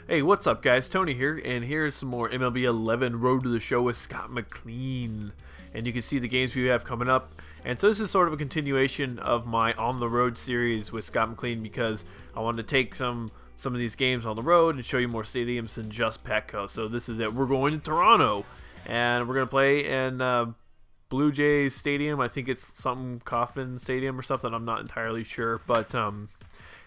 Hey, what's up guys? Tony here, and here's some more MLB 11 Road to the Show with Scott McLean. And you can see the games we have coming up. And so this is sort of a continuation of my On the Road series with Scott McLean, because I wanted to take some of these games on the road and show you more stadiums than just Petco. So this is it. We're going to Toronto, and we're going to play in Blue Jays Stadium. I think it's something Kauffman Stadium or something. I'm not entirely sure. But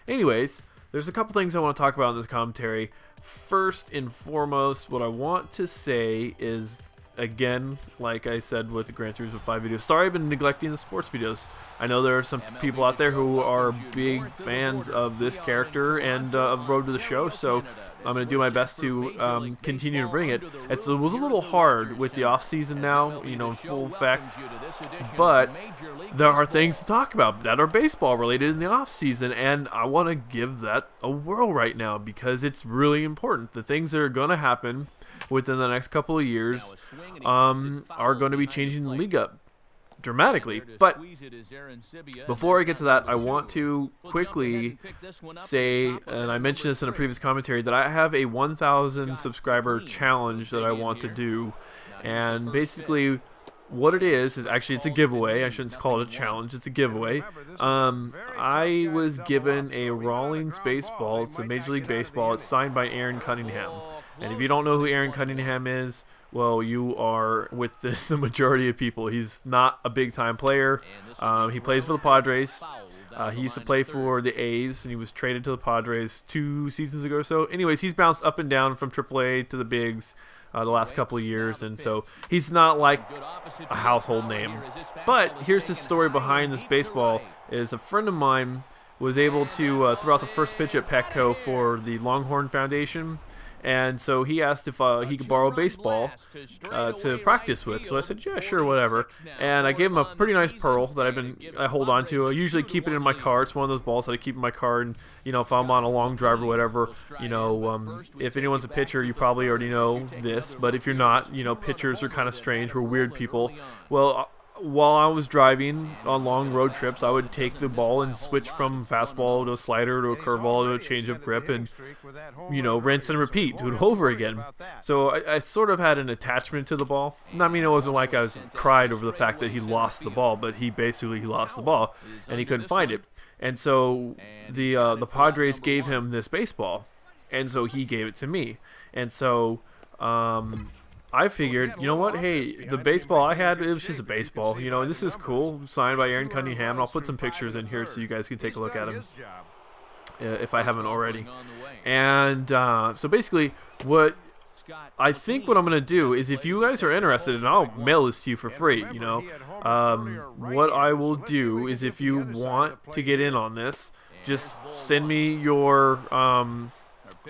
anyways, there's a couple things I want to talk about in this commentary. First and foremost, what I want to say is, again, like I said with the Gran Turismo 5 videos, sorry I've been neglecting the sports videos. I know there are some people out there who are big fans of this character and of Road to the Show, so I'm going to do my best to continue to bring it. It was a little hard with the off-season now, you know, in full effect, but there are things to talk about that are baseball related in the off-season, and I want to give that a whirl right now because it's really important. The things that are going to happen within the next couple of years are going to be changing the league up dramatically. But before I get to that, I want to quickly say, and I mentioned this in a previous commentary, that I have a 1,000 subscriber challenge that I want to do. And basically what it is actually, it's a giveaway. I shouldn't call it a challenge, it's a giveaway. I was given a Rawlings baseball. It's a Major League Baseball. It's signed by Aaron Cunningham. And if you don't know who Aaron Cunningham is, well, you are with the majority of people. He's not a big-time player. He plays for the Padres. He used to play for the A's, and he was traded to the Padres 2 seasons ago or so. Anyways, he's bounced up and down from AAA to the bigs the last couple of years, and so he's not like a household name. But here's the story behind this baseball. Is a friend of mine was able to throw out the first pitch at Petco for the Longhorn Foundation. And so he asked if he could borrow a baseball to practice with. So I said, yeah, sure, whatever. And I gave him a pretty nice Pearl that I hold on to. I usually keep it in my car. It's one of those balls that I keep in my car. And, you know, if I'm on a long drive or whatever, you know, if anyone's a pitcher, you probably already know this. But if you're not, you know, pitchers are kind of strange. We're weird people. Well, while I was driving on long road trips, I would take the ball and switch from fastball to a slider to a curveball to a changeup grip, and, you know, rinse and repeat, do it over again. So I sort of had an attachment to the ball. I mean, it wasn't like I was cried over the fact that he lost the ball, but he lost the ball and he couldn't find it. And so the Padres gave him this baseball, and so he gave it to me. And so I figured, you know what, hey, the baseball I had, it was just a baseball. You know, this is cool, signed by Aaron Cunningham, and I'll put some pictures in here so you guys can take a look at him, if I haven't already. And so basically, what I'm going to do is, if you guys are interested, and I'll mail this to you for free, you know, what I will do is, if you want to get in on this, just send me your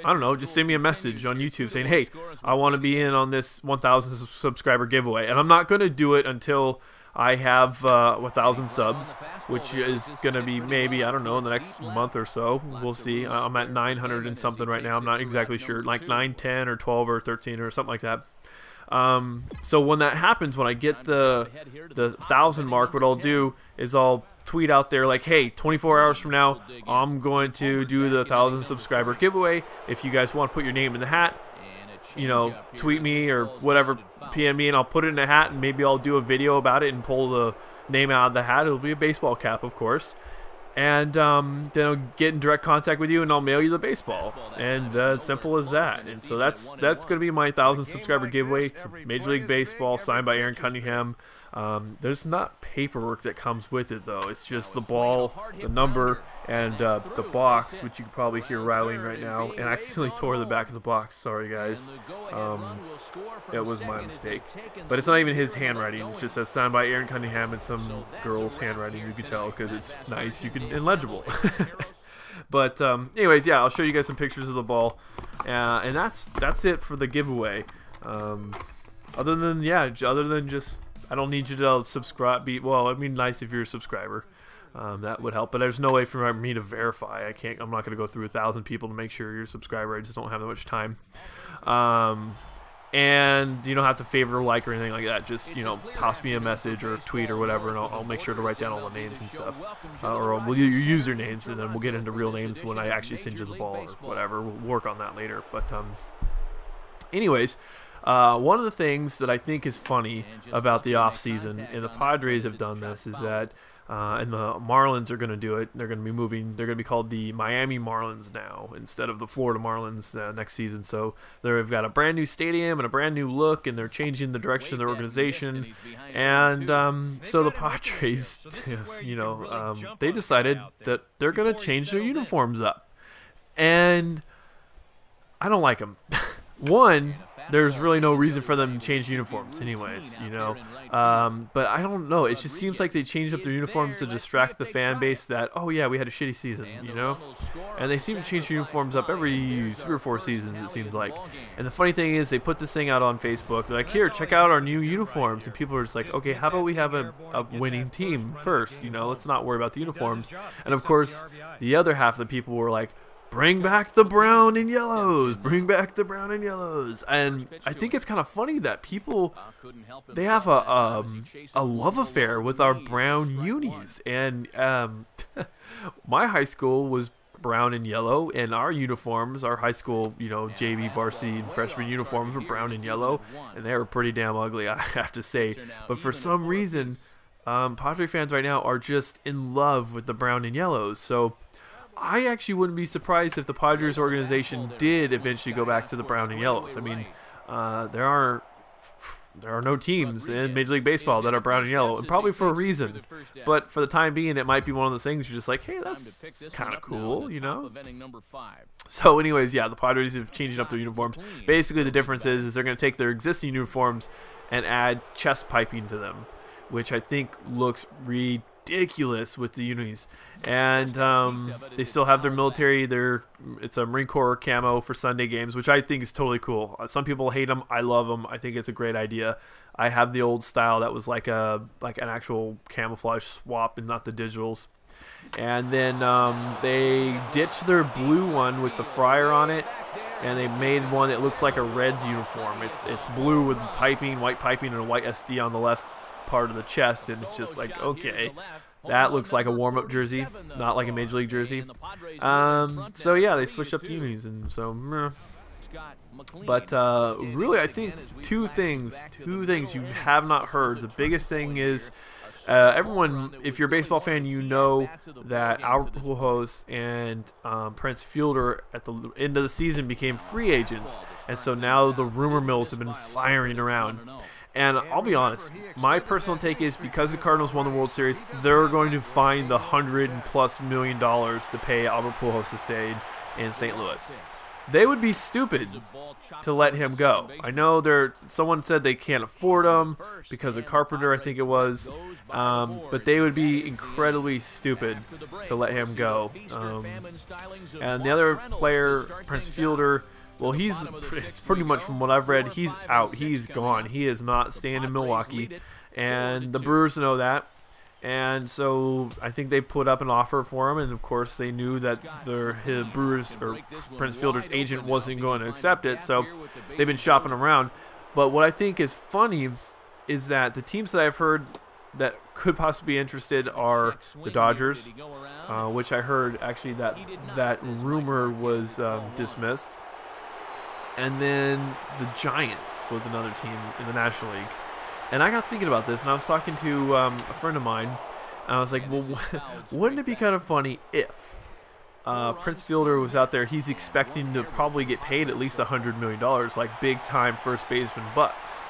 I don't know, just send me a message on YouTube saying, hey, I want to be in on this 1,000 subscriber giveaway. And I'm not going to do it until I have 1,000 subs, which is going to be maybe, I don't know, in the next month or so. We'll see. I'm at 900 and something right now. I'm not exactly sure, like 910 or 12 or 13 or something like that. So when that happens, when I get the 1,000 mark, what I'll do is I'll tweet out there like, hey, 24 hours from now, I'm going to do the 1,000 subscriber giveaway. If you guys want to put your name in the hat, you know, tweet me or whatever, PM me, and I'll put it in the hat, and maybe I'll do a video about it and pull the name out of the hat. It'll be a baseball cap, of course. And then I'll get in direct contact with you, and I'll mail you the baseball, and simple as that. And so that's going to be my 1,000 subscriber giveaway. It's Major League Baseball, signed by Aaron Cunningham. There's not paperwork that comes with it, though. It's just the ball, the number, and the box, which you can probably hear rattling right now. And I accidentally tore the back of the box. Sorry, guys. It was my mistake. But it's not even his handwriting. It just says signed by Aaron Cunningham and some girl's handwriting. You can tell because it's nice. And legible. But anyways, yeah, I'll show you guys some pictures of the ball. And that's it for the giveaway. Other than just, I don't need you to subscribe. Well, I mean, nice if you're a subscriber. That would help, but there's no way for me to verify. I'm not going to go through 1,000 people to make sure you're a subscriber. I just don't have that much time. And you don't have to favor or like or anything like that. Just, you know, toss me a message or a tweet or whatever, and I'll make sure to write down all the names and stuff. Or we'll do your usernames, and then we'll get into real names when I actually send you the ball or whatever. We'll work on that later. But anyways, one of the things that I think is funny about the offseason, and the Padres have done this, is that and the Marlins are going to do it. They're going to be moving. They're going to be called the Miami Marlins now instead of the Florida Marlins next season. So they've got a brand new stadium and a brand new look, and they're changing the direction of their organization. And so the Padres, you know, they decided that they're going to change their uniforms up. And I don't like them. One, there's really no reason for them to change uniforms anyways, you know. But I don't know. It just seems like they changed up their uniforms to distract the fan base that, oh, yeah, we had a shitty season, you know. And they seem to change uniforms up every 3 or 4 seasons, it seems like. And the funny thing is they put this thing out on Facebook. They're like, here, check out our new uniforms. And people are just like, okay, how about we have a winning team first, you know. Let's not worry about the uniforms. And, of course, the other half of the people were like, bring back the brown and yellows. Bring back the brown and yellows. And I think it's kind of funny that people, they have a love affair with our brown unis. And my high school was brown and yellow, and our uniforms, our high school, you know, JV, varsity, and freshman uniforms were brown and yellow, and they were pretty damn ugly, I have to say. But for some reason, Padre fans right now are just in love with the brown and yellows. So I actually wouldn't be surprised if the Padres organization did eventually go back to the brown and yellows. I mean, there are no teams in Major League Baseball that are brown and yellow, and probably for a reason. But for the time being, it might be one of those things you're just like, hey, that's kind of cool, you know? So anyways, yeah, the Padres have changed up their uniforms. Basically, the difference is they're going to take their existing uniforms and add chest piping to them, which I think looks ridiculous with the unis. And they still have their military. It's a Marine Corps camo for Sunday games, which I think is totally cool. Some people hate them. I love them. I think it's a great idea. I have the old style that was like an actual camouflage swap and not the digitals. And then they ditched their blue one with the Friar on it, and they made one that looks like a Reds uniform. It's blue with piping, white piping, and a white SD on the left part of the chest, and it's just like, okay, that looks like a warm-up jersey, not like a Major League jersey. So yeah, they switched up the unis, and so meh. But really, I think two things you have not heard. The biggest thing is everyone, if you're a baseball fan, you know that Albert Pujols and Prince Fielder at the end of the season became free agents, and so now the rumor mills have been firing around. And I'll be honest, my personal take is because the Cardinals won the World Series, they're going to find the $100+ million to pay Albert Pujols to stay in St. Louis. They would be stupid to let him go. I know someone said they can't afford him because of Carpenter, I think it was, but they would be incredibly stupid to let him go. And the other player, Prince Fielder, well, it's pretty much from what I've read, he's out. He's gone. He is not staying in Milwaukee, and the Brewers know that. And so I think they put up an offer for him, and of course they knew that his Brewers or Prince Fielder's agent wasn't going to accept it, so they've been shopping around. But what I think is funny is that the teams that I've heard that could possibly be interested are the Dodgers, which I heard actually that rumor was dismissed. And then the Giants was another team in the National League. And I got thinking about this, and I was talking to a friend of mine, and I was like, well, wouldn't it be kind of funny if Prince Fielder was out there? He's expecting to probably get paid at least $100 million, like big-time first baseman bucks.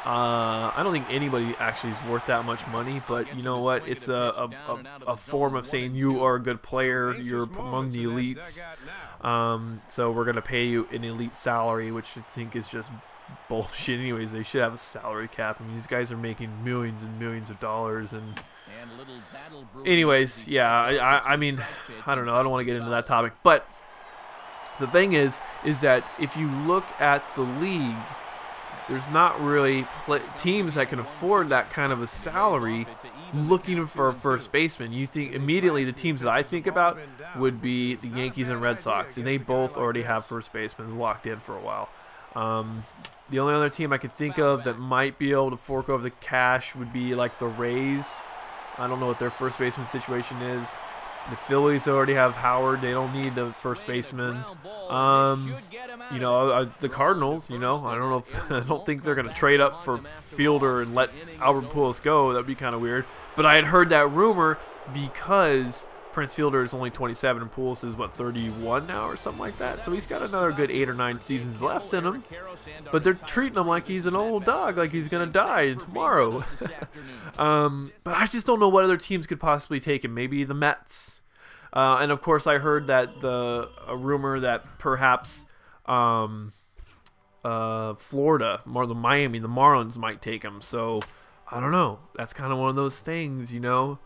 I don't think anybody actually is worth that much money, but you know what? It's a form of saying you are a good player, you're among the elites. So we're going to pay you an elite salary, which I think is just bullshit anyways. They should have a salary cap. I mean, these guys are making millions and millions of dollars, and anyways, yeah, I mean, I don't know. I don't want to get into that topic, but the thing is that if you look at the league, there's not really teams that can afford that kind of a salary looking for a first baseman. You think immediately the teams that I think about would be the Yankees and Red Sox, and they both already have first basemen locked in for a while. The only other team I could think of that might be able to fork over the cash would be like the Rays. I don't know what their first baseman situation is. The Phillies already have Howard. They don't need a first baseman. You know, the Cardinals, you know, I don't know if, I don't think they're going to trade up for Fielder and let Albert Pujols go. That would be kind of weird. But I had heard that rumor because Prince Fielder is only 27 and Pujols is, what, 31 now or something like that. So he's got another good 8 or 9 seasons left in him. But they're treating him like he's an old dog, like he's going to die tomorrow. But I just don't know what other teams could possibly take him. Maybe the Mets. And of course, I heard that a rumor that perhaps Florida, more the Miami, the Marlins might take him. So I don't know. That's kind of one of those things, you know.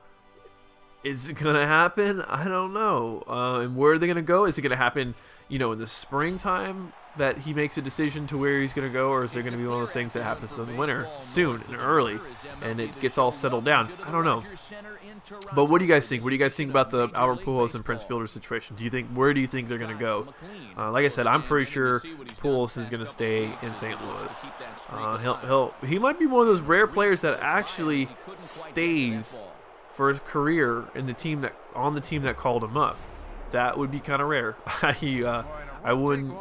Is it gonna happen? I don't know. And where are they gonna go? Is it gonna happen, you know, in the springtime that he makes a decision to where he's gonna go, or is there gonna be one of those things that happens in the winter, soon and early, and it gets all settled down? I don't know. But what do you guys think? What do you guys think about the Albert Pujols and Prince Fielder situation? Where do you think they're gonna go? Like I said, I'm pretty sure Pujols is gonna stay in St. Louis. He might be one of those rare players that actually stays for his career in the team that called him up. That would be kind of rare. I wouldn't.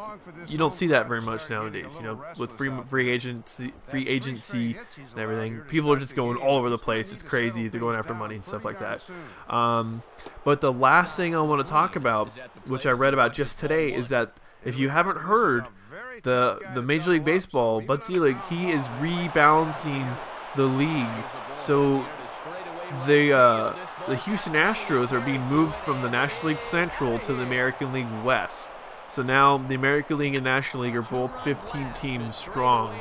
You don't see that very much nowadays. You know, with free agency and everything, people are just going all over the place. It's crazy. They're going after money and stuff like that. But the last thing I want to talk about, which I read about just today, is that if you haven't heard, the Major League Baseball, Bud Selig, he is rebalancing the league. So the Houston Astros are being moved from the National League Central to the American League West. So now the American League and National League are both 15 teams strong.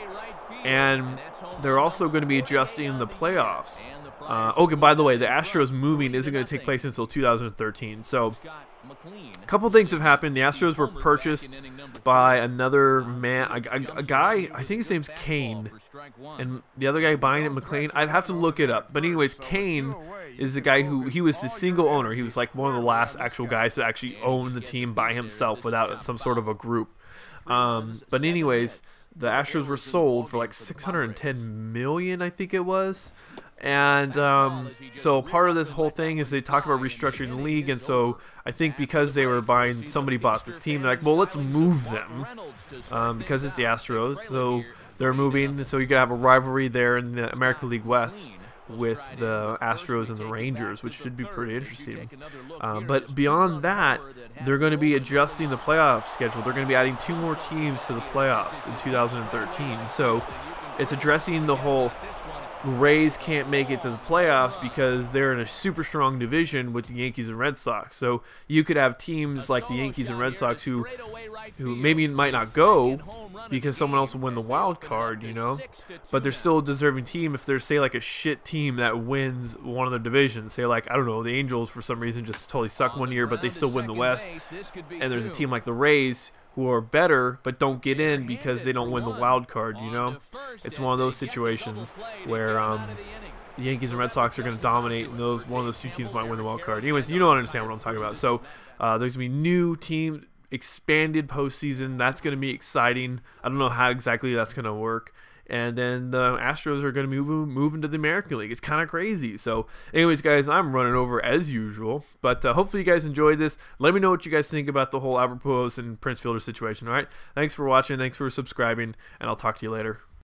And they're also going to be adjusting the playoffs. Okay, by the way, the Astros moving isn't going to take place until 2013. So a couple things have happened. The Astros were purchased by another man, a guy, I think his name's Kane, and the other guy buying it, McLean. I'd have to look it up. But anyways, Kane is the guy he was the single owner. He was like one of the last actual guys to actually own the team by himself without some sort of a group. But anyways, the Astros were sold for like $610 million, I think it was. And so part of this whole thing is they talked about restructuring the league, and so I think because they were buying, somebody bought this team, they're like, well, let's move them because it's the Astros, so they're moving, and so you could have a rivalry there in the American League West with the Astros and the Rangers, which should be pretty interesting. But beyond that, they're going to be adjusting the playoff schedule. They're going to be adding 2 more teams to the playoffs in 2013. So it's addressing the whole Rays can't make it to the playoffs because they're in a super strong division with the Yankees and Red Sox. So you could have teams like the Yankees and Red Sox who maybe might not go because someone else will win the wild card, you know, but they're still a deserving team if there's, say, like a shit team that wins one of the divisions. Say, like, I don't know, the Angels for some reason just totally suck one year, but they still win the West. And there's a team like the Rays who are better but don't get in because they don't win the wild card, you know. It's one of those situations where the Yankees and Red Sox are going to dominate, and one of those 2 teams might win the wild card. Anyways, you don't understand what I'm talking about. So there's going to be new team, expanded postseason. That's going to be exciting. I don't know how exactly that's going to work. And then the Astros are going to move into the American League. It's kind of crazy. So anyways, guys, I'm running over as usual. But hopefully you guys enjoyed this. Let me know what you guys think about the whole Albert Pujols and Prince Fielder situation. All right? Thanks for watching. Thanks for subscribing. And I'll talk to you later.